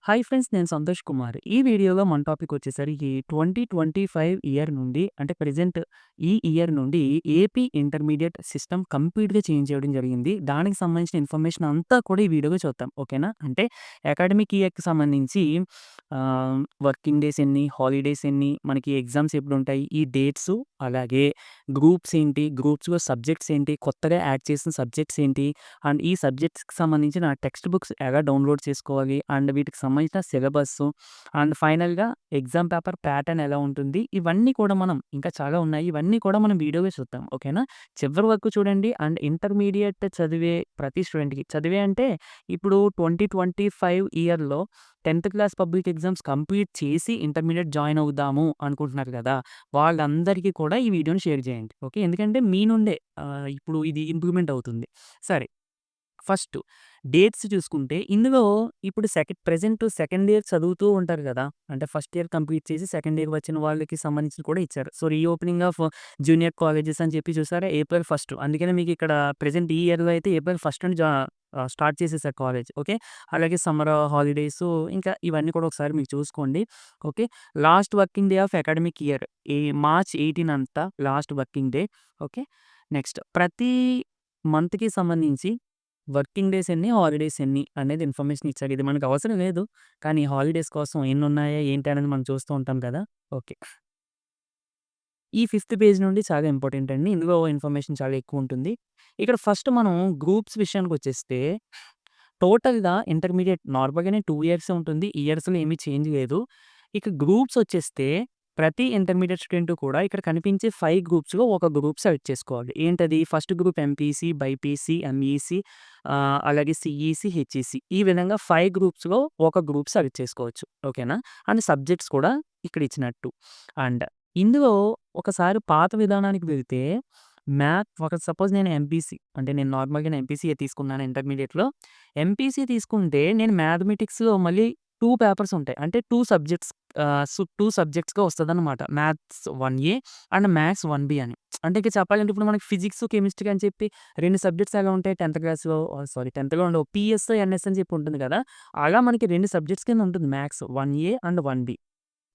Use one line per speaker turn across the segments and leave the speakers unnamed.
Hi friends, నేను సంతోష్ కుమార్. ఈ వీడియోలో మన టాపిక్ వచ్చేసరికి 2025 ఇయర్ నుండి అంటే ప్రెజెంట్ ఈ ఇయర్ నుండి ఏపీ ఇంటర్మీడియేట్ సిస్టమ్ కంప్లీట్‌గా చేంజ్ చేయడం జరిగింది. దానికి సంబంధించిన ఇన్ఫర్మేషన్ అంతా కూడా ఈ వీడియోలో చూద్దాం. ఓకేనా? అంటే అకాడమిక్ ఇయర్‌కి సంబంధించి వర్కింగ్ డేస్ ఎన్ని, హాలిడేస్ ఎన్ని, మనకి ఎగ్జామ్స్ ఎప్పుడుంటాయి, ఈ డేట్సు, అలాగే గ్రూప్స్ ఏంటి, గ్రూప్స్‌లో సబ్జెక్ట్స్ ఏంటి, కొత్తగా యాడ్ చేసిన సబ్జెక్ట్స్ ఏంటి, అండ్ ఈ సబ్జెక్ట్స్‌కి సంబంధించిన టెక్స్ట్ బుక్స్ ఎలా డౌన్‌లోడ్ చేసుకోవాలి, అండ్ వీటికి సంబంధించిన సిలబస్సు, అండ్ ఫైనల్‌గా ఎగ్జామ్ పేపర్ ప్యాటర్న్ ఎలా ఉంటుంది, ఇవన్నీ కూడా మనం ఇంకా చాలా ఉన్నాయి. ఇవన్నీ కూడా మనం వీడియోలో చూద్దాం. ఓకేనా? చివరి వరకు చూడండి. అండ్ ఇంటర్మీడియేట్ చదివే ప్రతి స్టూడెంట్‌కి చదివే అంటే ఇప్పుడు 2025 ఇయర్‌లో 10థ్ క్లాస్ పబ్లిక్ ఎగ్జామ్స్ కంప్లీట్ చేసి ఇంటర్మీడియేట్ జాయిన్ అవుదాము అనుకుంటున్నారు కదా! వాళ్ళందరికీ కూడా ఈ వీడియోని షేర్ చేయండి. ఓకే. ఎందుకంటే మీ నుండే ఇప్పుడు ఇది ఇంప్లిమెంట్ అవుతుంది. సరే. ఫస్ట్ డేట్స్ చూసుకుంటే ఇందులో ఇప్పుడు ప్రెజెంట్ సెకండ్ ఇయర్ చదువుతూ ఉంటారు గదా! అంటే ఫస్ట్ ఇయర్ కంప్లీట్ చేసి సెకండ్ ఇయర్ వచ్చిన వాళ్ళకి సంబంధించి కూడా ఇచ్చారు. So, reopening of junior colleges అని చెప్పి చూసారా, ఏప్రిల్ 1. అందుకనే మీకు ఇక్కడ ప్రెజెంట్ ఈ ఇయర్‌లో అయితే ఏప్రిల్ 1 నుండి స్టార్ట్ చేసేసారు కాలేజ్. ఓకే. అలాగే సమ్మర్ హాలిడేసు ఇంకా ఇవన్నీ కూడా ఒకసారి మీరు చూసుకోండి. Okay. Last working day of academic year ఈ మార్చ్ 18 అంతా last working day. Okay. Next ప్రతి మంత్‌కి సంబంధించి వర్కింగ్ డేస్ ఎన్ని, హాలిడేస్ ఎన్ని అనేది ఇన్ఫర్మేషన్ ఇచ్చాడు. ఇది మనకు అవసరం లేదు. కానీ హాలిడేస్ కోసం ఎన్నున్నాయా, ఏంటి అనేది మనం చూస్తూ ఉంటాం కదా! ఓకే. ఈ ఫిఫ్త్ పేజ్ నుండి చాలా ఇంపార్టెంట్ అండి. ఇందులో ఇన్ఫర్మేషన్ చాలా ఎక్కువుంటుంది. ఇక్కడ ఫస్ట్ మనం గ్రూప్స్ విషయానికొచ్చేస్తే టోటల్‌గా ఇంటర్మీడియేట్ నార్మల్‌గానే 2 ఇయర్సే ఉంటుంది. ఇయర్స్‌లో ఏమీ చేంజ్ లేదు. ఇక గ్రూప్స్ వచ్చేస్తే ప్రతి ఇంటర్మీడియేట్ స్టూడెంట్ కూడా ఇక్కడ కనిపించే 5 గ్రూప్స్‌లో ఒక గ్రూప్ సెలెక్ట్ చేసుకోవాలి. ఏంటది? First group MPC, BiPC, MEC, అలాగే సీఈసీ, హెచ్ఈసీ ఈ విధంగా 5 గ్రూప్స్‌లో ఒక గ్రూప్ సెలెక్ట్ చేసుకోవచ్చు. ఓకేనా? అండ్ సబ్జెక్ట్స్ కూడా ఇక్కడ ఇచ్చినట్టు. అండ్ ఇందులో ఒకసారి పాత విధానానికి వెళ్తే సపోజ్ నేను ఎంపీసీ అంటే నేను నార్మల్‌గా ఎంపీసీయే తీసుకున్నాను ఇంటర్మీడియేట్‌లో. ఎంపీసీ తీసుకుంటే నేను మ్యాథమెటిక్స్‌లో మళ్ళీ 2 పేపర్స్ ఉంటాయి. అంటే 2 సబ్జెక్ట్స్ 2 సబ్జెక్ట్స్‌గా వస్తదనమాట. మ్యాథ్స్ 1 అండ్ మ్యాథ్స్ 1 అని. అంటే ఇక చెప్పాలంటే ఇప్పుడు మనకి ఫిజిక్స్, కెమిస్ట్రీ అని చెప్పి 2 సబ్జెక్ట్స్ ఎలా ఉంటాయి 10థ్ క్లాస్‌లో సారీ 10థ్‌లో ఉండవు. పీఎస్, ఎన్ఎస్ అని చెప్పి ఉంటుంది కదా! అలా మనకి 2 సబ్జెక్ట్స్ కింద ఉంటుంది మ్యాథ్స్ 1 అండ్ 1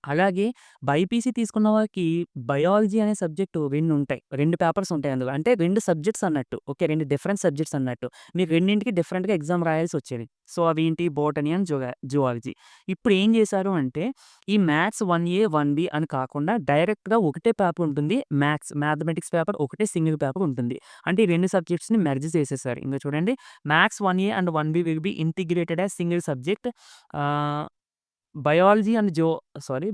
అలాగే బైపీసీ తీసుకున్న వాళ్ళకి బయాలజీ అనే సబ్జెక్టు 2 ఉంటాయి. 2 పేపర్స్ ఉంటాయి అందులో. అంటే 2 సబ్జెక్ట్స్ అన్నట్టు. ఓకే. 2 డిఫరెంట్ సబ్జెక్ట్స్ అన్నట్టు. మీరు రెండింటికి డిఫరెంట్‌గా ఎగ్జామ్ రాయాల్సొచ్చేది. సో, అవేంటి బోటనీ అండ్ జువాలజీ. ఇప్పుడు ఏం చేశారు అంటే ఈ మ్యాథ్స్ 1 అని కాకుండా డైరెక్ట్‌గా ఒకటే పేపర్ ఉంటుంది. మ్యాథమెటిక్స్ పేపర్ ఒకటే సింగిల్ పేపర్ ఉంటుంది. అంటే ఈ 2 సబ్జెక్ట్స్‌ని మెర్జ్ చేసేసారు. ఇంగ చూడండి maths 1 and 1 will be integrated as single subject. Ah biology and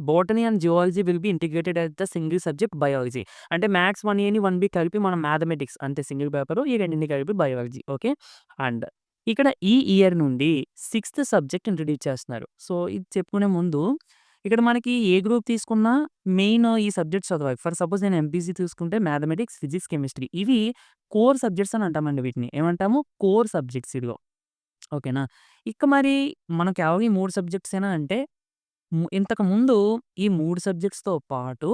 botany and zoology will be integrated as the single subject biology. అంటే మ్యాథ్స్ 1 కలిపి మనం మ్యాథమెటిక్స్ అంటే సింగిల్ పేపరు. ఈ రెండిటిని కలిపి బయాలజీ. ఓకే. అండ్ ఇక్కడ ఈ ఇయర్ నుండి సిక్స్త్ సబ్జెక్ట్ ఇంట్రొడ్యూస్ చేస్తున్నారు. సో, ఇది చెప్పుకునే ముందు ఇక్కడ మనకి ఏ గ్రూప్ తీసుకున్నా మెయిన్ ఈ సబ్జెక్ట్స్ చదవాలి. ఫర్ సపోజ్ నేను ఎంపీసీ తీసుకుంటే మ్యాథమెటిక్స్, ఫిజిక్స్, కెమిస్ట్రీ ఇవి కోర్ సబ్జెక్ట్స్ అని అంటామండి వీటిని. ఏమంటాము? కోర్ సబ్జెక్ట్స్ ఇదిగో. ఓకేనా? ఇక మరి మనం కేవలం ఈ 3 సబ్జెక్ట్సేనా అంటే ఇంతకుముందు ఈ 3 సబ్జెక్ట్స్‌తో పాటు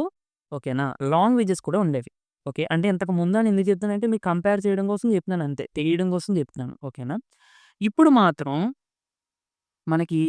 ఓకేనా, లాంగ్వేజెస్ కూడా ఉండేవి. ఓకే. అంటే ఇంతకు ముందని ఎందుకు చెప్తున్నానంటే మీకు కంపేర్ చేయడం కోసం చెప్తున్నాను అంతే. తెలియడం కోసం చెప్తున్నాను. ఓకేనా. ఇప్పుడు మాత్రం మనకి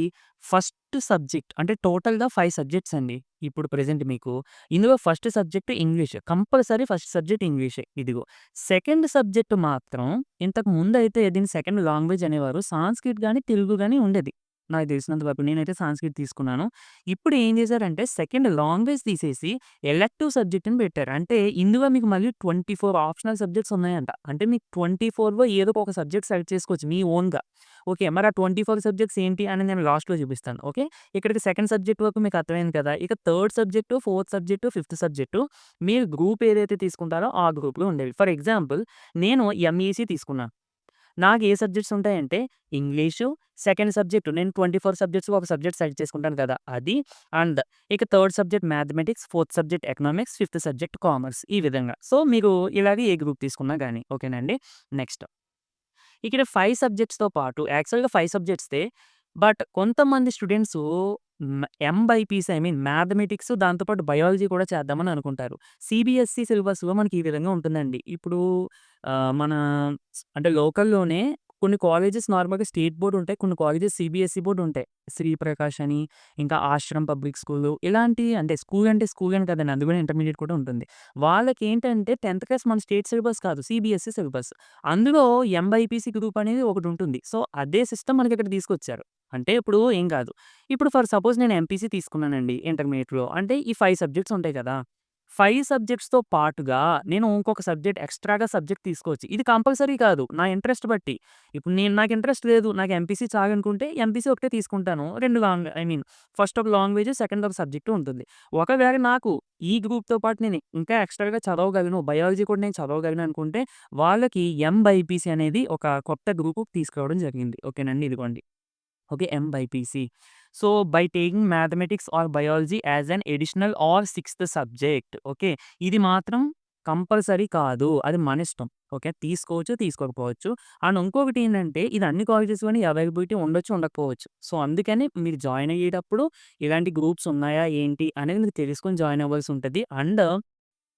ఫస్ట్ సబ్జెక్ట్ అంటే టోటల్‌గా 5 సబ్జెక్ట్స్ అండి. ఇప్పుడు ప్రెజెంట్ మీకు. ఇందులో first subject English. Compulsory first subject ఇంగ్లీషే ఇదిగో. సెకండ్ సబ్జెక్ట్ మాత్రం ఇంతకు ముందయితే దీన్ని సెకండ్ లాంగ్వేజ్ అనేవారు. సాంస్క్రిట్ గాని, తెలుగు గాని ఉండేది. నాకు తెలిసినంత వరకు. నేనైతే సాంస్క్రిట్ తీసుకున్నాను. ఇప్పుడు ఏం చేశారంటే సెకండ్ లాంగ్వేజ్ తీసేసి ఎలెక్టివ్ సబ్జెక్ట్ అని పెట్టారు. అంటే ఇందులో మీకు మళ్ళీ 24 ఆప్షనల్ సబ్జెక్ట్స్ ఉన్నాయంట. అంటే మీకు 24లో ఏదో ఒక సబ్జెక్ట్ సెలెక్ట్ చేసుకోవచ్చు మీ ఓన్‌గా. ఓకే. మరి ఆ 24 సబ్జెక్ట్స్ ఏంటి అని నేను లాస్ట్‌లో చూపిస్తాను. ఓకే. ఇక్కడికి సెకండ్ సబ్జెక్ట్ వరకు మీకు అర్థమైంది కదా! ఇక third subject, fourth subject, fifth subject మీరు గ్రూప్ ఏదైతే తీసుకుంటారో ఆ గ్రూప్‌లో ఉండేవి. ఫర్ ఎగ్జాంపుల్ నేను ఎంఈసీ తీసుకున్నాను. నాకు ఏ సబ్జెక్ట్స్ ఉంటాయంటే ఇంగ్లీషు, సెకండ్ సబ్జెక్ట్ నేను 24 సబ్జెక్ట్స్‌లో ఒక సబ్జెక్ట్ సెలెక్ట్ చేసుకుంటాను కదా! అది. అండ్ ఇక third subject mathematics, fourth subject economics, fifth subject commerce ఈ విధంగా. సో, మీరు ఇలాగే ఏ గ్రూప్ తీసుకున్నా గాని. ఓకేనండి. నెక్స్ట్ ఇక్కడ 5 సబ్జెక్ట్స్‌తో పాటు యాక్చువల్‌గా 5 సబ్జెక్ట్సే. బట్ కొంతమంది స్టూడెంట్సు ఎంబైపీసీ మ్యాథమెటిక్స్ దాంతో పాటు బయాలజీ కూడా చేద్దామని అనుకుంటారు. సీబీఎస్‌ఈ సిలబస్‌లో మనకి ఈ విధంగా ఉంటుందండి. ఇప్పుడు మన అంటే లోకల్‌లోనే కొన్ని కాలేజెస్ నార్మల్‌గా స్టేట్ బోర్డ్ ఉంటాయి. కొన్ని కాలేజెస్ సీబీఎస్ఈ బోర్డ్ ఉంటాయి. 'శ్రీప్రకాష్' అని, ఇంకా 'ఆశ్రమ్ పబ్లిక్ స్కూలు' ఇలాంటి అంటే స్కూల్ అని కదండీ. అది కూడా ఇంటర్మీడియేట్ కూడా ఉంటుంది. వాళ్ళకేంటంటే 10థ్ క్లాస్ మన స్టేట్ సిలబస్ కాదు. CBSE syllabus. అందులో ఎంబైపీసీ గ్రూప్ అనేది ఒకటుంటుంది. సో, అదే సిస్టమ్ మనకిక్కడ తీసుకొచ్చారు. అంటే ఇప్పుడు ఏం కాదు. ఇప్పుడు ఫర్ సపోజ్ నేను ఎంపీసీ తీసుకున్నానండి ఇంటర్మీడియేట్‌లో. అంటే ఈ 5 సబ్జెక్ట్స్ ఉంటాయి కదా! 5 సబ్జెక్ట్స్‌తో పాటుగా నేను ఇంకొక సబ్జెక్ట్ ఎక్స్‌ట్రాగా సబ్జెక్ట్ తీసుకోవచ్చు. ఇది కంపల్సరీ కాదు. నా ఇంట్రెస్ట్ బట్టి. ఇప్పుడు నాకు ఇంట్రెస్ట్ లేదు. నాకు ఎంపీసీ చాలనుకుంటే ఎంపీసీ ఒకటే తీసుకుంటాను. 2 ఫస్ట్ ఒక లాంగ్వేజ్, సెకండ్ ఒక సబ్జెక్ట్ ఉంటుంది. ఒకవేళ నాకు ఈ గ్రూప్‌తో పాటు నేను ఇంకా ఎక్స్‌ట్రాగా చదవగలను, బయాలజీ కూడా నేను చదవగలను అనుకుంటే వాళ్ళకి ఎంబైపీసీ అనేది ఒక కొత్త గ్రూప్ తీసుకురావడం జరిగింది. ఓకేనండి. ఇదిగోండి. Okay. MBiPC. So, by taking mathematics or biology as an additional or sixth subject. Okay. ఇది మాత్రం కంపల్సరీ కాదు. అది మనిష్టం. ఓకే. తీసుకోవచ్చు, తీసుకోకపోవచ్చు. అండ్ ఇంకొకటి ఏంటంటే ఇది అన్ని కాలేజెస్‌లోని అవైలబిలిటీ ఉండొచ్చు, ఉండకపోవచ్చు. సో, అందుకని మీరు జాయిన్ అయ్యేటప్పుడు ఇలాంటి గ్రూప్స్ ఉన్నాయా ఏంటి అనేది మీరు తెలుసుకొని జాయిన్ అవ్వాల్సి ఉంటది. అండ్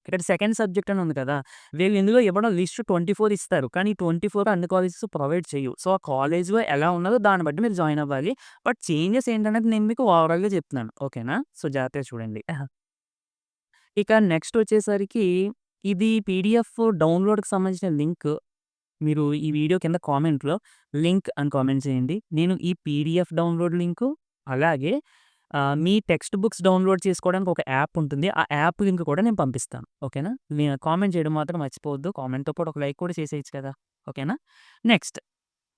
ఇక్కడ సెకండ్ సబ్జెక్ట్ అని ఉంది కదా! వీళ్ళు ఇందులో ఇవ్వడం లిస్ట్ 24 ఇస్తారు. కానీ ఈ 24 అన్ని కాలేజెస్ ప్రొవైడ్ చెయ్యవు. సో, ఆ కాలేజ్‌లో ఎలా ఉన్నదో దాన్ని బట్టి మీరు జాయిన్ అవ్వాలి. బట్ చేంజెస్ ఏంటనేది నేను మీకు ఓవరాల్‌గా చెప్తున్నాను. ఓకేనా? సో, జాగ్రత్తగా చూడండి. ఇక నెక్స్ట్ వచ్చేసరికి ఇది పీడీఎఫ్ డౌన్‌లోడ్‌కి సంబంధించిన లింక్ మీరు ఈ వీడియో కింద కామెంట్‌లో లింక్ అని కామెంట్ చేయండి. నేను ఈ పీడీఎఫ్ డౌన్‌లోడ్ లింకు, అలాగే మీ టెక్స్ట్ బుక్స్ డౌన్‌లోడ్ చేసుకోవడానికి ఒక యాప్ ఉంటుంది. ఆ యాప్ లింక్ కూడా నేను పంపిస్తాను. ఓకేనా? కామెంట్ చేయడం మాత్రం మర్చిపోవద్దు. కామెంట్‌తో పాటు ఒక లైక్ కూడా చేసేయొచ్చు కదా! ఓకేనా? నెక్స్ట్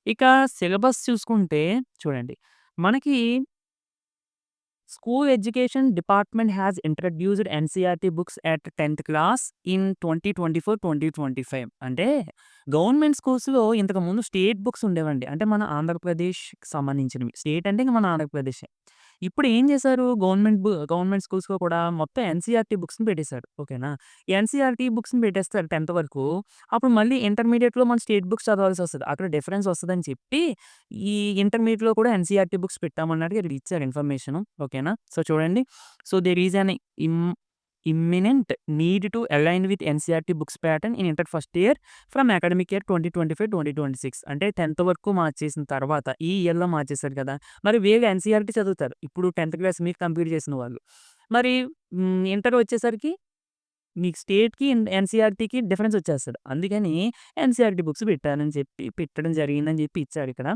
ఇక సిలబస్ చూసుకుంటే చూడండి. మనకి school education department has introduced NCERT books at 10థ్ క్లాస్ ఇన్ 2024, 2025 అంటే గవర్నమెంట్ స్కూల్స్‌లో ఇంతకుముందు స్టేట్ బుక్స్ ఉండేవండి. అంటే మన ఆంధ్రప్రదేశ్‌కి సంబంధించినవి. స్టేట్ అంటే ఇంక మన ఆంధ్రప్రదేశే. ఇప్పుడు ఏం చేశారు గవర్నమెంట్ స్కూల్స్‌లో కూడా మొత్తం ఎన్‌సీఈఆర్‌టీ బుక్స్‌ని పెట్టేశారు. ఓకేనా? ఎన్‌సీఈఆర్‌టీ బుక్స్‌ని పెట్టేస్తారు 10థ్ వరకు. అప్పుడు మళ్ళీ ఇంటర్మీడియేట్‌లో మన స్టేట్ బుక్స్ చదవాల్సొస్తది. అక్కడ డిఫరెన్స్ వస్తదని చెప్పి ఈ ఇంటర్మీడియేట్‌లో కూడా ఎన్‌సీఈఆర్‌టీ బుక్స్ పెట్టామన్నట్టుగా ఇక్కడ ఇచ్చారు ఇన్ఫర్మేషను. ఓకేనా? సో, చూడండి. So, there is an im imminent need to align with NCERT books pattern in inter first year from academic year 2025, 2026 అంటే 10థ్ వరకు మార్చేసిన తర్వాత ఈ ఇయర్‌లో మార్చేసారు కదా! మరి వీళ్ళు ఎన్‌సీఈఆర్‌టీ చదువుతారు. ఇప్పుడు 10థ్ క్లాస్ మీరు కంప్లీట్ చేసిన వాళ్ళు. మరి ఇంటర్ వచ్చేసరికి మీకు స్టేట్‌కి, ఎన్‌సీఈఆర్‌టీకి డిఫరెన్స్ వచ్చేస్తది. అందుకని ఎన్‌సీఈఆర్‌టీ బుక్స్ పెట్టడం జరిగిందని చెప్పి ఇచ్చారిక్కడ.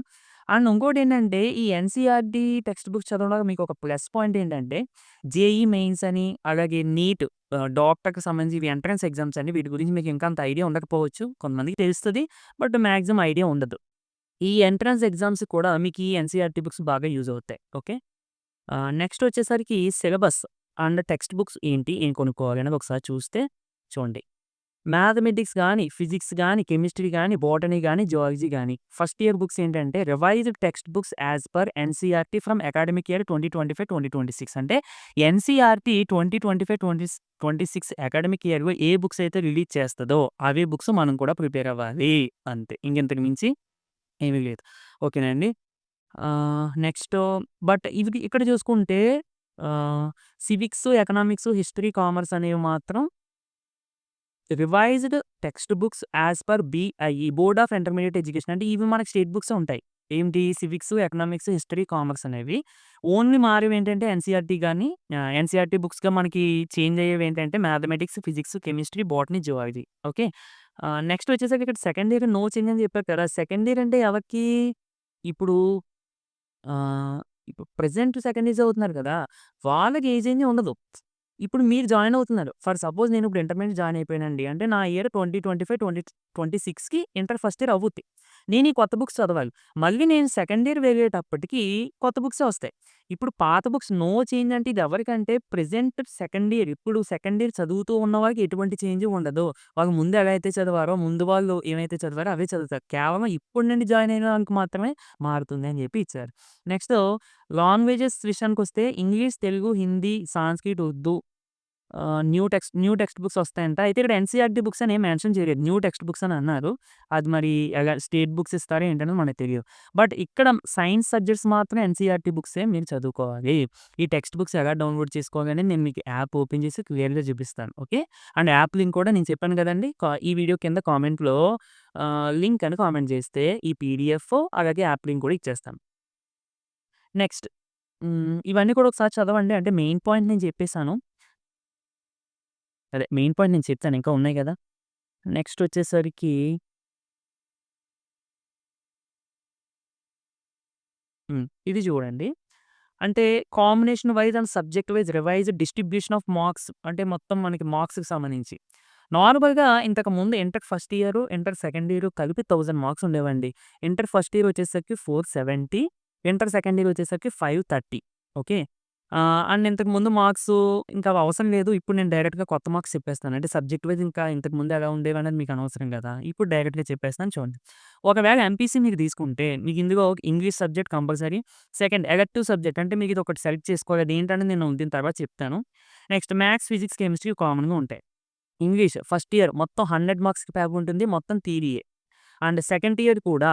అండ్ ఇంకోటేంటంటే ఈ ఎన్‌సీఈఆర్‌టీ టెక్స్ట్ బుక్స్ చదవడం మీకు ఒక ప్లస్ పాయింట్ ఏంటంటే జేఈఈ మెయిన్స్ అని, అలాగే నీట్ డాక్టర్‌కి సంబంధించి ఇవి ఎంట్రన్స్ ఎగ్జామ్స్ అండి. వీటి గురించి మీకు ఇంకా అంత ఐడియా ఉండకపోవచ్చు. కొంతమందికి తెలుస్తది. బట్ మాక్సిమం ఐడియా ఉండదు. ఈ ఎంట్రన్స్ ఎగ్జామ్స్ కూడా మీకు ఈ ఎన్‌సీఈఆర్‌టీ బుక్స్ బాగా యూజ్ అవుతాయి. ఓకే. నెక్స్ట్ వచ్చేసరికి సిలబస్ అండ్ టెక్స్ట్ బుక్స్ ఏంటి? ఏం కొనుక్కోవాలి అనేది ఒకసారి చూస్తే చూడండి. మ్యాథమెటిక్స్ గాని, ఫిజిక్స్ గాని, కెమిస్ట్రీ గాని, బోటనీ గాని, జువాలజీ గాని ఫస్ట్ ఇయర్ బుక్స్ ఏంటంటే revised text books as per NCERT from academic year 2025, 2026 అంటే ఎన్‌సీఈఆర్‌టీ 2025, 2026 అకాడమిక్ ఇయర్‌లో ఏ బుక్స్ అయితే రిలీజ్ చేస్తదో అవే బుక్స్ మనం కూడా ప్రిపేర్ అవ్వాలి. అంతే. ఇంకింతకు మించి ఏమీ లేదు. ఓకేనండి. నెక్స్ట్ బట్ ఇది ఇక్కడ చూసుకుంటే సివిక్స్, ఎకనామిక్స్, హిస్టరీ, కామర్స్ అనేవి మాత్రం revised text books as per BIE board of intermediate education అంటే ఇవి మనకి స్టేట్ బుక్సే ఉంటాయి. ఏంటి సివిక్స్, ఎకనామిక్స్, హిస్టరీ, కామర్స్ అనేవి. ఓన్లీ మారేవేంటంటే ఎన్‌సీఈఆర్‌టీ గాని ఎన్‌సీఈఆర్‌టీ బుక్స్‌గా మనకి చేంజ్ అయ్యేవేంటంటే mathematics, physics, chemistry, botany, zoology. Okay. Next వచ్చేసరికి ఇక్కడ సెకండ్ ఇయర్ నో చేంజ్ అని చెప్పారు కదా! సెకండ్ ఇయర్ అంటే ఎవరికీ? ఇప్పుడు ఆహ్, ఇప్పుడు ప్రెజెంట్ సెకండ్ ఇయర్స్ చదువుతున్నారు కదా! వాళ్ళకి ఏ చేంజ్ ఉండదు. ఇప్పుడు మీరు జాయిన్ అవుతున్నారు. ఫర్ సపోజ్ నేను ఇప్పుడు ఇంటర్మీడియేట్ జాయిన్ అయిపోయానండి. అంటే నా ఇయర్ 2025, 2026కి ఇంటర్ ఫస్ట్ ఇయర్ అవుద్ది. నేను ఈ కొత్త బుక్స్ చదవాలి. మళ్ళీ నేను సెకండ్ ఇయర్ వెళ్ళేటప్పటికి కొత్త బుక్సే వస్తాయి. ఇప్పుడు పాత బుక్స్ నో చేంజ్ అంటే ఇది ఎవరికంటే ప్రెజెంట్ సెకండ్ ఇయర్ ఇప్పుడు సెకండ్ ఇయర్ చదువుతూ ఉన్న వాళ్ళకి ఎటువంటి చేంజ్ ఉండదు. వాళ్ళు ముందు ఎలా అయితే చదివారో ముందు వాళ్ళు ఏమైతే చదివారో అవే చదువుతారు. కేవలం ఇప్పుడు నుండి జాయిన్ అయిన వాళ్ళకి మాత్రమే మారుతుంది అని చెప్పి ఇచ్చారు. నెక్స్ట్ లాంగ్వేజెస్ విషయానికొస్తే English, Telugu, Hindi, Sanskrit, Urdu new text books వస్తాయంట. అయితే ఇక్కడ ఎన్‌సీఈఆర్‌టీ బుక్స్ అని ఏం మెన్షన్ చేయలేదు. న్యూ టెక్స్ట్ బుక్స్ అని అన్నారు. అది మరి స్టేట్ బుక్స్ ఇస్తారో ఏంటనేది మనకు తెలియదు. బట్ ఇక్కడ సైన్స్ సబ్జెక్ట్స్ మాత్రం ఎన్‌సీఈఆర్‌టీ బుక్సే మీరు చదువుకోవాలి. ఈ టెక్స్ట్ బుక్స్ ఎలా డౌన్‌లోడ్ చేసుకోవాలని నేను మీకు యాప్ ఓపెన్ చేసి క్లియర్‌గా చూపిస్తాను. ఓకే. అండ్ యాప్ లింక్ కూడా నేను చెప్పాను కదండీ! ఈ వీడియో కింద కామెంట్‌లో లింక్ అని కామెంట్ చేస్తే ఈ పీడీఎఫ్ అలాగే యాప్ లింక్ కూడా ఇచ్చేస్తాను. నెక్స్ట్ ఇవన్నీ కూడా ఒకసారి చదవండి. అంటే మెయిన్ పాయింట్ నేను చెప్పేసాను. అదే మెయిన్ పాయింట్ నేను చెప్తాను. ఇంకా ఉన్నాయి గదా! నెక్స్ట్ వచ్చేసరికి ఇది చూడండి. అంటే combination wise and subject wise revised distribution of marks అంటే మొత్తం మనకి మార్క్స్‌కి సంబంధించి. నార్మల్‌గా ఇంతకుముందు inter first year, inter second year కలిపి 1000 మార్క్స్ ఉండేవండి. ఇంటర్ ఫస్ట్ ఇయర్ వచ్చేసరికి 470, ఇంటర్ సెకండ్ ఇయర్ వచ్చేసరికి 530. ఓకే. అండ్ ఇంతకుముందు మార్క్సు ఇంకా అవి అవసరం లేదు. ఇప్పుడు నేను డైరెక్ట్‌గా కొత్త మార్క్స్ చెప్పేస్తాను. అంటే సబ్జెక్ట్ వైస్ ఇంకా ఇంతకుముందు ఎలా ఉండేవనేది మీకు అనవసరం గదా! ఇప్పుడు డైరెక్ట్‌గా చెప్పేస్తాను చూడండి. ఒకవేళ ఎంపీసీ మీరు తీసుకుంటే మీకు ఇందులో English subject compulsory. Second elective subject అంటే మీకు ఇదొకటి సెలెక్ట్ చేసుకోవాలి. అదేంటనేది నేను దీని తర్వాత చెప్తాను. నెక్స్ట్ మ్యాథ్స్, ఫిజిక్స్, కెమిస్ట్రీ కామన్‌గా ఉంటాయి. ఇంగ్లీష్ ఫస్ట్ ఇయర్ మొత్తం 100 మార్క్స్‌కి పేపర్ ఉంటుంది. మొత్తం థియరీయే. అండ్ సెకండ్ ఇయర్ కూడా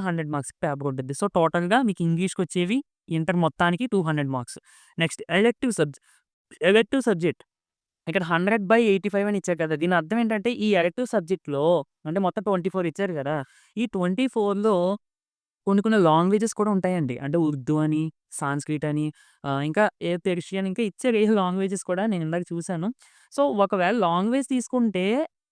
100 మార్క్స్‌కి పేపర్ ఉంటుంది. సో, టోటల్‌గా మీకు ఇంగ్లీష్‌కొచ్చేవి ఇంటర్ మొత్తానికి 200 మార్క్స్. నెక్స్ట్ ఎలెక్టివ్ సబ్జెక్ట్ ఇక్కడ 100/85 అని ఇచ్చారు కదా! దీని అర్థం ఏంటంటే ఈ ఎలెక్టివ్ సబ్జెక్ట్‌లో అంటే మొత్తం 24 ఇచ్చారు గదా! ఈ 24లో కొన్ని కొన్ని లాంగ్వేజెస్ కూడా ఉంటాయండి. అంటే ఉర్దూ అని, సాంస్క్రిట్ అని ఇంకా పెర్షియన్ ఇంకా ఇచ్చారు ఏ లాంగ్వేజెస్ కూడా నేను ఇందాక చూసాను. సో, ఒకవేళ లాంగ్వేజ్ తీసుకుంటే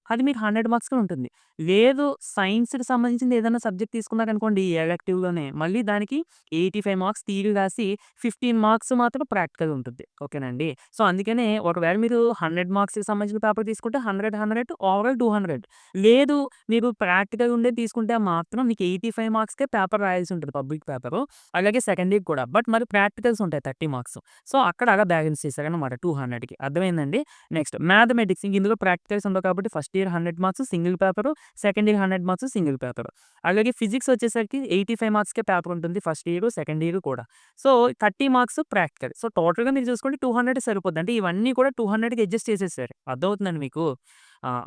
అది మీకు 100 మార్క్స్‌కే ఉంటుంది. లేదు సైన్స్‌కి సంబంధించింది ఏదైనా సబ్జెక్ట్ తీసుకున్నారనుకోండి ఈ ఎలెక్టివ్‌లోనే మళ్ళీ దానికి 85 మార్క్స్ థియరీ రాసి 15 మార్క్స్ మాత్రం ప్రాక్టికల్ ఉంటుంది. ఓకేనండి. సో, అందుకనే ఒకవేళ మీరు 100 మార్క్స్‌కి సంబంధించిన పేపర్ తీసుకుంటే 100, 100 ఓవరాల్ 200 లేదు మీరు ప్రాక్టికల్ ఉండేది తీసుకుంటే మాత్రం మీకు 85 మార్క్స్‌కే పేపర్ రాయాల్సి ఉంటుంది పబ్లిక్ పేపరు. అలాగే సెకండ్ ఇయర్ కూడా. బట్ మరి ప్రాక్టికల్స్ ఉంటాయి 30 మార్క్స్. సో, అక్కడ అలా బ్యాలెన్స్ చేశారనమాట 200కి అర్థమైందండి. నెక్స్ట్ మ్యాథమెటిక్స్ ఇందులో ప్రాక్టికల్స్ ఉండవు కాబట్టి first year 100 marks single paper. Second year 100 marks single paper. అలాగే ఫిజిక్స్ వచ్చేసరికి 85 మార్క్స్‌కే పేపర్ ఉంటుంది ఫస్ట్ ఇయర్, సెకండ్ ఇయర్ కూడా. So, 30 marks practical. సో, టోటల్‌గా మీరు చూసుకుంటే 200 సరిపోద్ది. అంటే ఇవన్నీ కూడా 200కి అడ్జస్ట్ చేసేసారు. అర్థమవుతుందండి మీకు?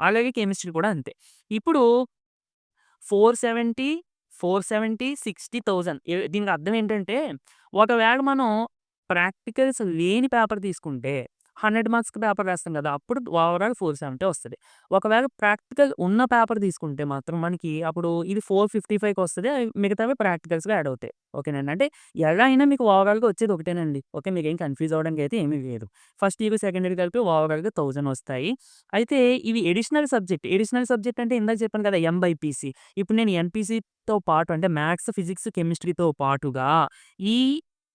అలాగే కెమిస్ట్రీ కూడా అంతే. ఇప్పుడు 470, 470, 60,000 దీనికి అర్థం ఏంటంటే, ఒకవేళ మనం ప్రాక్టికల్స్ లేని పేపర్ తీసుకుంటే 100 మార్క్స్‌కి పేపర్ రాస్తాం కదా! అప్పుడు ఓవరాల్ 470 వస్తది. ఒకవేళ ప్రాక్టికల్ ఉన్న పేపర్ తీసుకుంటే మాత్రం మనకి అప్పుడు ఇది 455కి వస్తది. మిగతావి ప్రాక్టికల్స్‌గా యాడ్ అవుతాయి. ఓకేనండి. అంటే ఎలా అయినా మీకు ఓవరాల్‌గా వచ్చేది ఒకటేనండి. ఓకే. మీకేం కన్‌ఫ్యూజ్ అవ్వడానికి అయితే ఏమీ లేదు. ఫస్ట్ ఇయర్, సెకండ్ ఇయర్ కలిపి ఓవరాల్‌గా 1000 వస్తాయి. అయితే ఇవి అడిషనల్ సబ్జెక్ట్. అడిషనల్ సబ్జెక్ట్ అంటే ఇందాక చెప్పాను కదా! ఎంబైపీసీ. ఇప్పుడు నేను ఎంపీసీతో పాటు అంటే మ్యాథ్స్, ఫిజిక్స్, కెమిస్ట్రీతో పాటుగా ఈ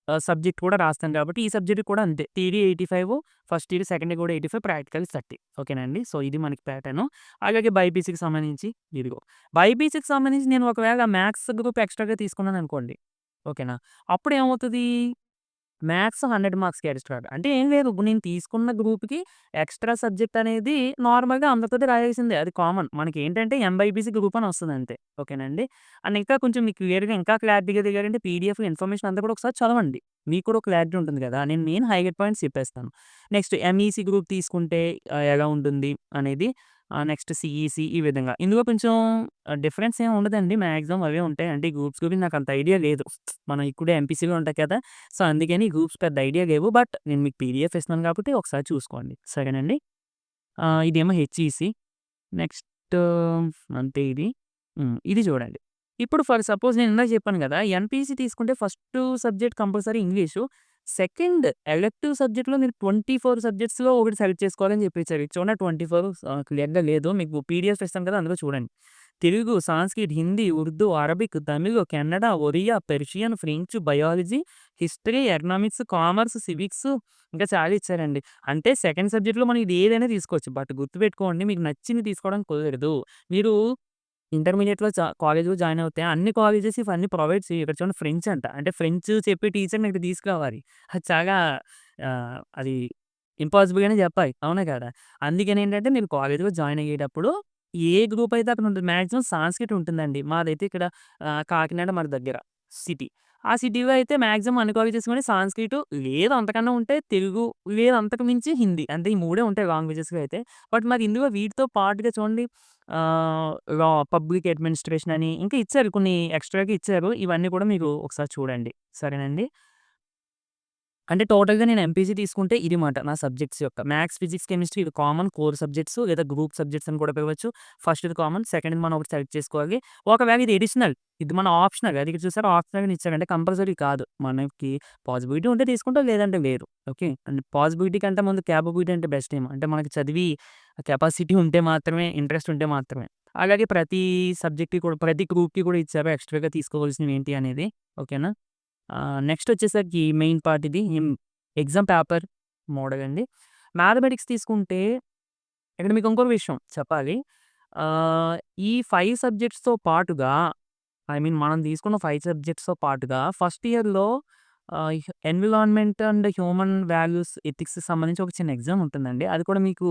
సబ్జెక్ట్ కూడా రాస్తాను కాబట్టి ఈ సబ్జెక్ట్‌కి కూడా అంతే. Theory 85 first year, second year కూడా 85 ప్రాక్టికల్స్ 30 ఓకేనండి. సో, ఇది మనకి ప్యాటర్ను. అలాగే బైపీసీకి సంబంధించి ఇదిగో. బైపీసీకి సంబంధించి నేను ఒకవేళ మ్యాథ్స్ గ్రూప్ ఎక్స్‌ట్రాగా తీసుకున్నాననుకోండి. ఓకేనా? అప్పుడేమవుతది మ్యాథ్స్ 100 మార్క్స్‌కి ఎక్స్‌ట్రాగా. అంటే ఏం లేదు. ఇప్పుడు నేను తీసుకున్న గ్రూప్‌కి ఎక్స్‌ట్రా సబ్జెక్ట్ అనేది నార్మల్‌గా అందరితోటి రాయాల్సిందే. అది కామన్. మనకేంటంటే ఎంబైపీసీ గ్రూప్ అని వస్తది అంతే. ఓకేనండి. అండ్ ఇంకా కొంచెం మీకు క్లియర్‌గా ఇంకా క్లారిటీగా దిగాలంటే పీడీఎఫ్ ఇన్ఫర్మేషన్ అంతా కూడా ఒకసారి చదవండి. మీకు కూడా క్లారిటీ ఉంటుంది కదా! నేను మెయిన్ హైలైట్ పాయింట్స్ చెప్పేస్తాను. నెక్స్ట్ ఎంఈసీ గ్రూప్ తీసుకుంటే ఎలా ఉంటుంది అనేది. నెక్స్ట్ సీఈసీ ఈ విధంగా. ఇందులో కొంచెం డిఫరెన్స్ ఏమి ఉండదండి. మాక్సిమం అవే ఉంటాయి. అంటే ఈ గ్రూప్స్ గురించి నాకంత ఐడియా లేదు. మనం ఇక్కడే ఎంపీసీలో ఉంటాయి కదా! సో, అందుకని ఈ గ్రూప్స్ పెద్ద ఐడియా లేవు. బట్ నేను మీకు పీడీఎఫ్ ఇస్తున్నాను కాబట్టి ఒకసారి చూసుకోండి. సరేనండి. ఇదేమో హెచ్ఈసీ. నెక్స్ట్ అంతే ఇది. ఇది చూడండి. ఇప్పుడు ఫర్ సపోజ్ నేను ఇందాక చెప్పాను కదా! ఎంపీసీ తీసుకుంటే first subject compulsory English. Second elective సబ్జెక్ట్‌లో మీరు 24 సబ్జెక్ట్స్‌లో ఒకటి సెలెక్ట్ చేసుకోవాలని చెప్పేసారు. ఇది చూడండి 24 క్లియర్‌గా లేదు. మీకు పీడీఎఫ్ ఇస్తాను కదా! అందులో చూడండి. Telugu, Sanskrit, Hindi, Urdu, Arabic, Tamil, Kannada, Oriya, Persian, French, biology, history, economics, commerce, civics ఇంకా చాలా ఇచ్చారండి. అంటే సెకండ్ సబ్జెక్ట్‌లో మనం ఇది ఏదైనా తీసుకోవచ్చు. బట్ గుర్తుపెట్టుకోండి మీకు నచ్చింది తీసుకోవడం కుదరదు. మీరు ఇంటర్మీడియేట్‌లో కాలేజ్‌లో జాయిన్ అవుతే అన్ని కాలేజెస్ ఇవన్నీ ప్రొవైడ్ చేయవు. ఇక్కడ చూడండి ఫ్రెంచ్ అంట. అంటే ఫ్రెంచ్ చెప్పే టీచర్‌ని ఇక్కడ తీసుకురావాలి. అది చాలా అది ఇంపాసిబుల్ అనే చెప్పాలి. అవునా కదా! అందుకనేంటంటే మీరు కాలేజ్‌లో జాయిన్ అయ్యేటప్పుడు ఏ గ్రూప్ అయితే అక్కడ ఉంటుంది. మాక్సిమం సాంస్క్రిట్ ఉంటుందండి. మాదైతే ఇక్కడ కాకినాడ మన దగ్గర సిటీ. ఆ సిటీలో అయితే మాక్సిమం అన్ని కాలేజెస్ కూడా సాంస్క్రిట్ లేదు అంతకన్నా ఉంటే తెలుగు, లేదు అంతకు మించి హిందీ. అంటే ఈ మూడే ఉంటాయి లాంగ్వేజెస్‌గా అయితే. బట్ మరి ఇందులో వీటితో పాటుగా చూడండి ఆహ్, లా పబ్లిక్ అడ్మినిస్ట్రేషన్ అని ఇంకా ఇచ్చారు కొన్ని ఎక్స్‌ట్రాగా ఇచ్చారు. ఇవన్నీ కూడా మీరు ఒకసారి చూడండి. సరేనండి. అంటే టోటల్‌గా నేను ఎంపీసీ తీసుకుంటే ఇది మాట నా సబ్జెక్ట్స్ యొక్క మ్యాథ్స్, ఫిజిక్స్, కెమిస్ట్రీ ఇవి కామన్ కోర్ సబ్జెక్ట్స్ లేదా గ్రూప్ సబ్జెక్ట్స్ అని కూడా పిలవచ్చు. ఫస్ట్‌ది కామన్, సెకండ్‌ది మనం ఒకటి సెలెక్ట్ చేసుకోవాలి. ఒకవేళ ఇది అడిషనల్ ఇది మన ఆప్షనల్ అది ఇక్కడ చూసారా ఆప్షనల్ అని ఇచ్చారు. అంటే కంపల్సరీ కాదు. మనకి పాసిబిలిటీ ఉంటే తీసుకుంటాం లేదంటే లేదు. ఓకే. అండ్ పాసిబిలిటీ కంటే ముందు కేపబిలిటీ అంటే బెస్ట్ ఏమో. అంటే మనకి చదివి కెపాసిటీ ఉంటే మాత్రమే, ఇంట్రెస్ట్ ఉంటే మాత్రమే. అలాగే ప్రతి సబ్జెక్ట్‌కి కూడా ప్రతి గ్రూప్‌కి కూడా ఇచ్చారు ఎక్స్‌ట్రాగా తీసుకోవాల్సినవి ఏంటి అనేది. ఓకేనా? నెక్స్టొచ్చేసరికి మెయిన్ పార్ట్ ఇది. ఎగ్జామ్ పేపర్ మోడల్ అండి. మ్యాథమెటిక్స్ తీసుకుంటే ఇక్కడ మీకు ఇంకొక విషయం చెప్పాలి. ఆహ్, ఈ 5 సబ్జెక్ట్స్‌తో పాటుగా ఐ మీన్ మనం తీసుకున్న 5 సబ్జెక్ట్స్‌తో పాటుగా ఫస్ట్ ఇయర్‌లో ఎన్విరాన్మెంట్ అండ్ హ్యూమన్ వాల్యూస్ ఎథిక్స్‌కి సంబంధించి ఒక చిన్న ఎగ్జామ్ ఉంటుందండి. అది కూడా మీకు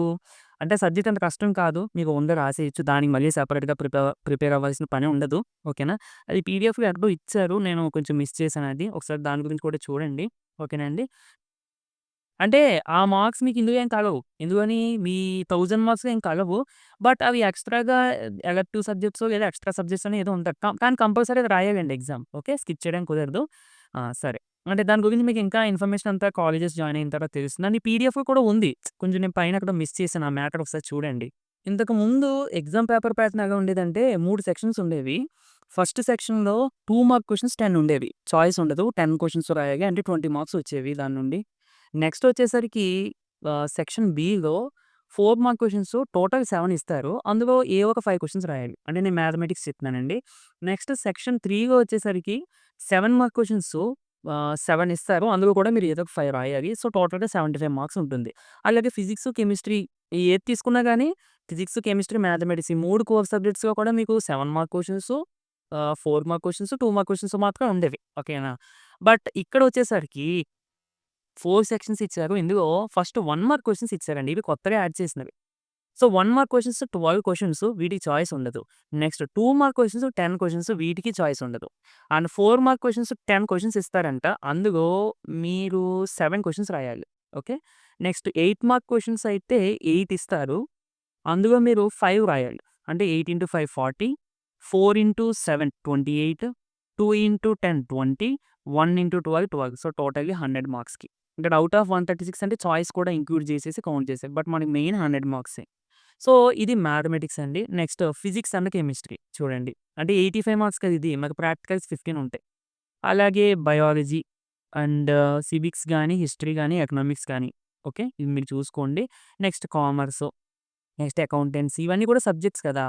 అంటే సబ్జెక్ట్ అంత కష్టం కాదు. మీకు ఓన్‌గా రాసేయొచ్చు. దానికి మళ్ళీ సెపరేట్‌గా ప్రిపేర్ అవ్వాల్సిన పని ఉండదు. ఓకేనా? అది పీడీఎఫ్‌లో ఎక్కడో ఇచ్చారు. నేను కొంచెం మిస్ చేశాను అది. ఒకసారి దాని గురించి కూడా చూడండి. ఓకేనా అండి? అంటే ఆ మార్క్స్ మీకు ఇందులో ఏం కలవు. ఎందుకని మీ 1000 మార్క్స్ ఏం కలవు. బట్ అవి ఎక్స్‌ట్రాగా ఎలెక్టివ్ సబ్జెక్ట్సో లేదా ఎక్స్‌ట్రా సబ్జెక్ట్స్ అని ఏదో ఉంటది. కానీ కంపల్సరీ అది రాయాలండి ఎగ్జామ్. ఓకే. స్కిప్ చేయడానికి కుదరదు. సరే. అంటే దాని గురించి మీకు ఇంకా ఇన్ఫర్మేషన్ అంతా కాలేజెస్ జాయిన్ అయిన తర్వాత తెలుస్తుంది. అండ్ పీడీఎఫ్ కూడా ఉంది. కొంచెం నేను పైన అక్కడ మిస్ చేశాను. ఆ మ్యాటర్ ఒకసారి చూడండి. ఇంతకు ముందు ఎగ్జామ్ పేపర్ ప్యాటర్న్ ఎలా ఉండేదంటే 3 సెక్షన్స్ ఉండేవి. ఫస్ట్ సెక్షన్‌లో 2 మార్క్ క్వెషన్స్ 10 ఉండేవి. చాయిస్ ఉండదు. 10 క్వెషన్స్ రాయాలి. అంటే 20 మార్క్స్ వచ్చేవి దాని నుండి. నెక్స్ట్ వచ్చేసరికి section below 4 mark questions total 7 ఇస్తారు. అందులో ఏ ఒక 5 క్వెషన్స్ రాయాలి. అంటే నేను మ్యాథమెటిక్స్ చెప్తున్నానండి. నెక్స్ట్ సెక్షన్ 3లో వచ్చేసరికి 7 మార్క్ క్వెషన్స్ 7 ఇస్తారు. అందులో కూడా మీరు ఏదో ఒక 5 రాయాలి. సో, టోటల్‌గా 75 మార్క్స్ ఉంటుంది. అలాగే ఫిజిక్స్, కెమిస్ట్రీ ఏది తీసుకున్నా గానీ ఫిజిక్స్, కెమిస్ట్రీ, మ్యాథమెటిక్స్ ఈ 3 కోర్ సబ్జెక్ట్స్‌లో కూడా మీకు 7 mark questions 4 mark questions, 2 mark questions మాత్రమే ఉండేవి. ఓకేనా? బట్ ఇక్కడొచ్చేసరికి 4 సెక్షన్స్ ఇచ్చారు. ఇందులో ఫస్ట్ 1 మార్క్ క్వెషన్స్ ఇచ్చారండి. ఇవి కొత్తగా యాడ్ చేసినవి. సో, 1 మార్క్ క్వెషన్స్ 12 క్వెషన్స్ వీటికి చాయిస్ ఉండదు. నెక్స్ట్ 2 మార్క్ క్వెషన్స్ 10 క్వెషన్స్ వీటికి చాయిస్ ఉండదు. అండ్ 4 మార్క్ క్వెషన్స్ 10 క్వెషన్స్ ఇస్తారంట. అందులో మీరు 7 క్వెషన్స్ రాయాలి. ఓకే. నెక్స్ట్ 8 మార్క్ క్వెషన్స్ అయితే 8 ఇస్తారు. అందులో మీరు 5 రాయాలి. అంటే 8 into 5 40, 4 into 7 28, 2 into 10 20, 1 into 12 12. So, totally 100 మార్క్స్‌కి. ఇక్కడ ఔట్ ఆఫ్ 136 అంటే చాయిస్ కూడా ఇంక్లూడ్ చేసేసి కౌంట్ చేశారు. బట్ మనకి మెయిన్ 100 మార్క్సే. సో, ఇది మ్యాథమెటిక్స్ అండి. నెక్స్ట్ ఫిజిక్స్ అండ్ కెమిస్ట్రీ చూడండి. అంటే 85 మార్క్స్ కదా ఇది. మనకు ప్రాక్టికల్స్ 15 ఉంటాయి. అలాగే బయాలజీ అండ్ సివిక్స్ గాని, హిస్టరీ గాని, ఎకనామిక్స్ గాని ఓకే. ఇది మీరు చూసుకోండి. నెక్స్ట్ కామర్స్ నెక్స్ట్ అకౌంటెన్సీ ఇవన్నీ కూడా సబ్జెక్ట్స్ కదా!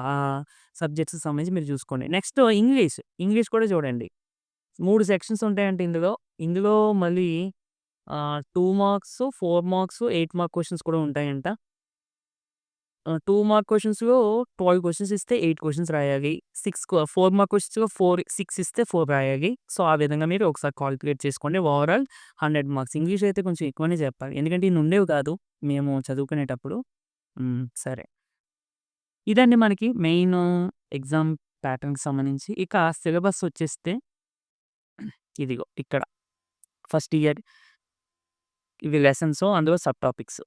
సబ్జెక్ట్స్‌కి సంబంధించి మీరు చూసుకోండి. Next English. ఇంగ్లీష్ కూడా చూడండి. 3 సెక్షన్స్ ఉంటాయంట ఇందులో. ఇందులో మళ్ళీ 2 మార్క్స్, 4 మార్క్స్, 8 మార్క్ క్వెషన్స్ కూడా ఉంటాయంట. 2 మార్క్ క్వెషన్స్‌లో 12 క్వెషన్స్ ఇస్తే 8 క్వెషన్స్ రాయాలి. 4 మార్క్ క్వెషన్స్‌లో 6 ఇస్తే 4 రాయాలి. సో, ఆ విధంగా మీరు ఒకసారి కాలిక్యులేట్ చేసుకోండి. Overall 100 marks. ఇంగ్లీష్ అయితే కొంచెం ఎక్కువనే చెప్పాలి. ఎందుకంటే ఇన్ని ఉండేవి కాదు మేము చదువుకునేటప్పుడు. సరే. ఇదండి మనకి మెయిన్ ఎగ్జామ్ ప్యాటర్న్‌కి సంబంధించి. ఇక సిలబస్ వచ్చేస్తే ఇదిగో ఇక్కడ ఫస్ట్ ఇయర్ ఇవి లెసన్స్ అందులో సబ్ టాపిక్స్.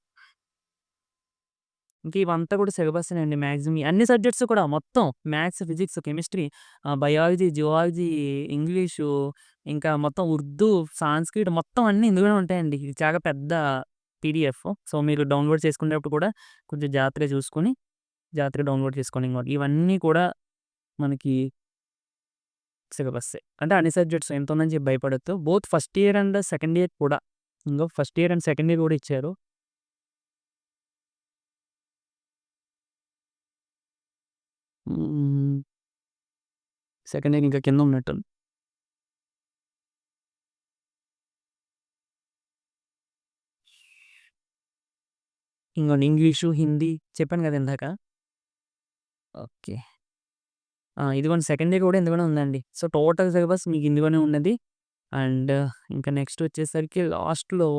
ఇంక ఇవంతా కూడా సిలబసేనండి మాక్సిమం. అన్ని సబ్జెక్ట్స్ కూడా మొత్తం maths, physics, chemistry, biology, zoology, English ఇంకా మొత్తం ఉర్దూ, సాంస్క్రిట్ మొత్తం అన్నీ ఇందులోనే ఉంటాయండి. ఇది చాలా పెద్ద పీడీఎఫ్. సో, మీరు డౌన్‌లోడ్ చేసుకునేటప్పుడు కూడా కొంచెం జాగ్రత్తగా చూసుకొని జాగ్రత్తగా డౌన్‌లోడ్ చేసుకోండి. ఇవన్నీ కూడా మనకి సిలబస్సే. అంటే అన్ని సబ్జెక్ట్స్ ఎంతుందని చెప్పి భయపడొద్దు. Both first year and second year కూడా. ఇంగో first year and second year కూడా ఇచ్చారు. హ్మ్. సెకండ్ ఇయర్ ఇంకా కింద ఉన్నట్టుంది. ఇంగోండి ఇంగ్లీషు, హిందీ చెప్పాను కదా ఇందాక. ఓకే. ఇదిగోండి సెకండ్ ఇయర్ కూడా ఇందులోనే ఉందండి. సో, టోటల్ సిలబస్ మీకు ఇందులోనే ఉన్నది. అండ్ ఇంకా నెక్స్ట్ వచ్చేసరికి లాస్ట్‌లో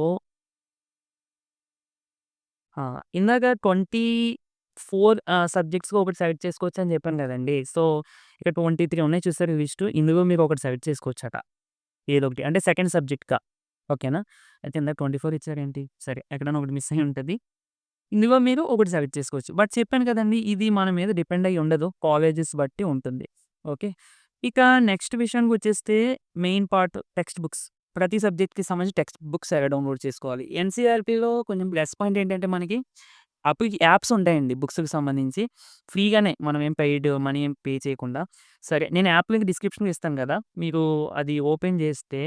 ఇందాక 24 సబ్జెక్ట్స్‌కి ఒకటి సెలెక్ట్ చేసుకోవచ్చని చెప్పాను కదండీ. సో, ఇక్కడ 23 ఉన్నాయి చూసారా లిస్టు. ఇందులో మీరు ఒకటి సెలెక్ట్ చేసుకోవచ్చట. ఏదో ఒకటి. అంటే సెకండ్ సబ్జెక్ట్‌గా. ఓకేనా? అయితే ఇందాక 24 ఇచ్చారేంటి? సరే ఎక్కడైనా ఒకటి మిస్ అయ్యి ఉంటది. ఇందులో మీరు ఒకటి సెలెక్ట్ చేసుకోవచ్చు. బట్ చెప్పాను కదండీ! ఇది మన మీద డిపెండ్ అయ్యి ఉండదు. కాలేజెస్ బట్టి ఉంటుంది. ఓకే. ఇక నెక్స్ట్ విషయానికొచ్చేస్తే మెయిన్ పార్ట్ టెక్స్ట్ బుక్స్. ప్రతి సబ్జెక్ట్‌కి సంబంధించి టెక్స్ట్ బుక్స్ ఎలా డౌన్‌లోడ్ చేసుకోవాలి. ఎన్‌సీఈఆర్‌టీలో కొంచెం ప్లస్ పాయింట్ ఏంటంటే మనకి యాప్స్ ఉంటాయండి బుక్స్‌కి సంబంధించి. ఫ్రీగానే మనం ఏం పెయిడ్ మనీ ఏం పే చేయకుండా. సరే నేను యాప్ లింక్ డిస్క్రిప్షన్‌లో ఇస్తాను గదా! మీరు అది ఓపెన్ చేస్తే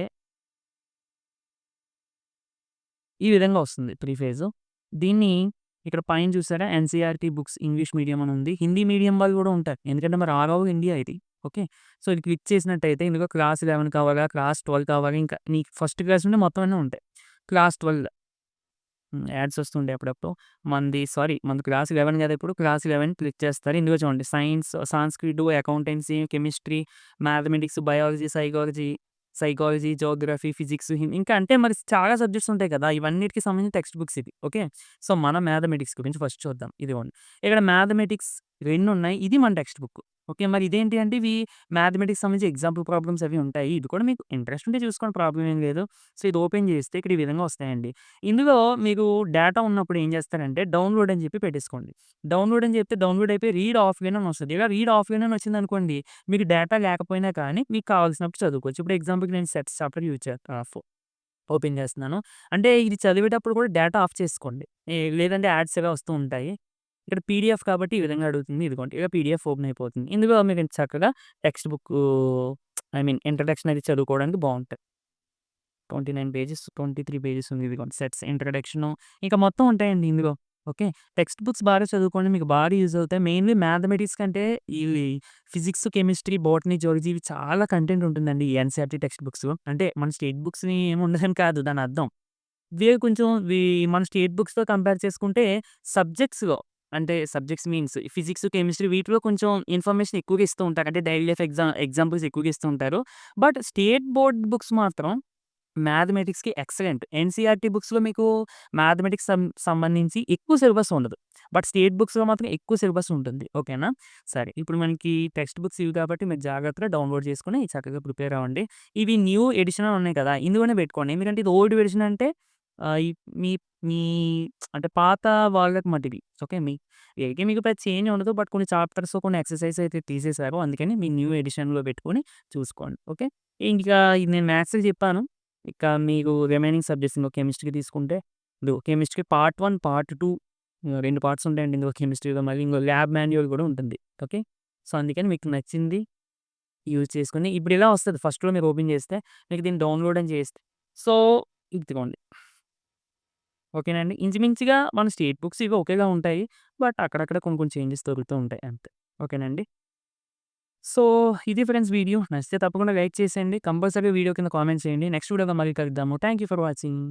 ఈ విధంగా వస్తుంది ప్రీఫేజు. దీన్ని ఇక్కడ పైన చూసారా ఎన్‌సీఈఆర్‌టీ బుక్స్ ఇంగ్లీష్ మీడియం అని ఉంది. హిందీ మీడియం వాళ్ళు కూడా ఉంటారు. ఎందుకంటే మరి ఆల్ ఓవర్ ఇండియా ఇది. ఓకే. సో, ఇది క్లిక్ చేసినట్టయితే ఇందులో క్లాస్ 11 కావాలా, క్లాస్ 12 కావాలా, ఇంకా నీకు ఫస్ట్ క్లాస్ నుండి మొత్తం అన్నీ ఉంటాయి. క్లాస్ 12 యాడ్స్ వస్తుంటాయి అప్పుడప్పుడు. మనది క్లాస్ 11 కదా! ఇప్పుడు క్లాస్ 11 క్లిక్ చేస్తారు. ఇందులో చూడండి science, Sanskrit, accountancy, chemistry, mathematics, biology, psychology, Geography, physics, ఇంకా అంటే మరి చాలా సబ్జెక్ట్స్ ఉంటాయి కదా! ఇవన్నిటికి సంబంధించిన టెక్స్ట్ బుక్స్ ఇది. ఓకే. సో, మన మ్యాథమెటిక్స్ గురించి ఫస్ట్ చూద్దాం. ఇదిగోండి. ఇక్కడ మ్యాథమెటిక్స్ 2 ఉన్నాయి. ఇది మన టెక్స్ట్ బుక్. ఓకే. మరి ఇదేంటి అంటే ఇవి మ్యాథమెటిక్స్ సంబంధించి ఎగ్జాంపుల్ ప్రాబ్లమ్స్ అవి ఉంటాయి. ఇది కూడా మీకు ఇంట్రెస్ట్ ఉంటే చూసుకోండి ప్రాబ్లమ్ ఏం లేదు. సో, ఇది ఓపెన్ చేస్తే ఇక్కడ ఈ విధంగా వస్తాయండి. ఇందులో మీకు డేటా ఉన్నప్పుడు ఏం చేస్తారంటే డౌన్‌లోడ్ అని చెప్పి పెట్టేసుకోండి. డౌన్‌లోడ్ అని చెప్తే డౌన్‌లోడ్ అయిపోయి రీడ్ ఆఫ్‌లైన్ అని వస్తది. ఇలా రీడ్ ఆఫ్‌లైన్ అని వచ్చిందనుకోండి మీకు డేటా లేకపోయినా కానీ మీకు కావాల్సినప్పుడు చదువుకోవచ్చు. ఇప్పుడు ఎగ్జాంపుల్‌కి నేను సెట్స్ చాప్టర్ యూజ్ చేస్తా ఓపెన్ చేస్తున్నాను. అంటే ఇది చదివేటప్పుడు కూడా డేటా ఆఫ్ చేసుకోండి. లేదంటే యాడ్స్ ఇలా వస్తూ ఉంటాయి. ఇక్కడ పీడీఎఫ్ కాబట్టి ఈ విధంగా అడుగుతుంది. ఇదిగోండి ఇక పీడీఎఫ్ ఓపెన్ అయిపోతుంది. ఇందులో మీరు చక్కగా టెక్స్ట్ బుక్కు ఇంట్రడక్షన్ అది చదువుకోవడానికి బావుంటది. 29 పేజెస్, 23 పేజెస్ ఉంది. ఇదిగోండి సెట్స్, ఇంట్రడక్షను ఇంకా మొత్తం ఉంటాయండి ఇందులో. ఓకే. టెక్స్ట్ బుక్స్ బాగా చదువుకోండి. మీకు బాగా యూజ్ అవుతాయి. మెయిన్‌లీ మ్యాథమెటిక్స్ కంటే ఇవి ఫిజిక్స్, కెమిస్ట్రీ, బోటనీ, జువాలజీ ఇవి చాలా కంటెంట్ ఉంటుందండి ఈ ఎన్‌సీఈఆర్‌టీ టెక్స్ట్ బుక్స్. అంటే మన స్టేట్ బుక్స్‌ని ఏమి ఉండదని కాదు దాని అర్థం. ఇవే కొంచెం మన స్టేట్ బుక్స్‌తో కంపేర్ చేసుకుంటే సబ్జెక్ట్స్‌లో అంటే సబ్జెక్ట్స్ మీన్స్ ఫిజిక్స్, కెమిస్ట్రీ వీటిలో కొంచెం ఇన్ఫర్మేషన్ ఎక్కువగా ఇస్తూ ఉంటారు. అంటే డైలీ లైఫ్ ఎగ్జాంపుల్స్ ఎక్కువగా ఇస్తూ ఉంటారు. బట్ స్టేట్ బోర్డ్ బుక్స్ మాత్రం మ్యాథమెటిక్స్‌కి ఎక్సలెంట్. ఎన్‌సీఈఆర్‌టీ బుక్స్‌లో మీకు మ్యాథమెటిక్స్ సంబంధించి ఎక్కువ సిలబస్ ఉండదు. బట్ స్టేట్ బుక్స్‌లో మాత్రం ఎక్కువ సిలబస్ ఉంటుంది. ఓకేనా? సరే. ఇప్పుడు మనకి టెక్స్ట్ బుక్స్ ఇవి కాబట్టి మీరు జాగ్రత్తగా డౌన్‌లోడ్ చేసుకొని చక్కగా ప్రిపేర్ అవ్వండి. ఇవి న్యూ ఎడిషన్ అని ఉన్నాయి కదా! ఇందులోనే పెట్టుకోండి. ఎందుకంటే ఇది ఓల్డ్ వెర్షన్ అంటే ఆహ్, ఈ మీ మీ అంటే పాత వాళ్ళకి మట్టిది. ఓకే. మీకు పెద్ద చేంజ్ ఉండదు. బట్ కొన్ని చాప్టర్స్, కొన్ని ఎక్సర్‌సైజ్ అయితే తీసేశారు. అందుకని మీ న్యూ ఎడిషన్‌లో పెట్టుకొని చూసుకోండి. ఓకే. ఇంకా ఇది నేను మ్యాథ్స్‌కి చెప్పాను. ఇక మీకు రిమైనింగ్ సబ్జెక్ట్స్ ఇందులో కెమిస్ట్రీ తీసుకుంటే, కెమిస్ట్రీ పార్ట్ 1, పార్ట్ 2 2 పార్ట్స్ ఉంటాయండి ఇందులో కెమిస్ట్రీలో. మళ్ళీ ఇంకో ల్యాబ్ మాన్యువల్ కూడా ఉంటుంది. ఓకే. సో, అందుకని మీకు నచ్చింది యూజ్ చేసుకొని ఇప్పుడు ఇలా వస్తది. ఫస్ట్‌లో మీరు ఓపెన్ చేస్తే మీకు దీన్ని డౌన్‌లోడ్ అని చేస్తే సో, ఇదిగోండి. ఓకేనండి. ఇంచుమించుగా మన స్టేట్ బుక్స్ ఇవి ఒకేలా ఉంటాయి. బట్ అక్కడక్కడ కొన్ని కొన్ని చేంజెస్ దొరుకుతూ ఉంటాయి అంతే. ఓకేనండి. సో, ఇది ఫ్రెండ్స్ వీడియో. నచ్చితే తప్పకుండా లైక్ చేసేయండి. కంపల్సరీ వీడియో కింద కామెంట్ చేయండి. నెక్స్ట్ వీడియోలో మళ్ళీ కలుద్దాము. Thank you for watching.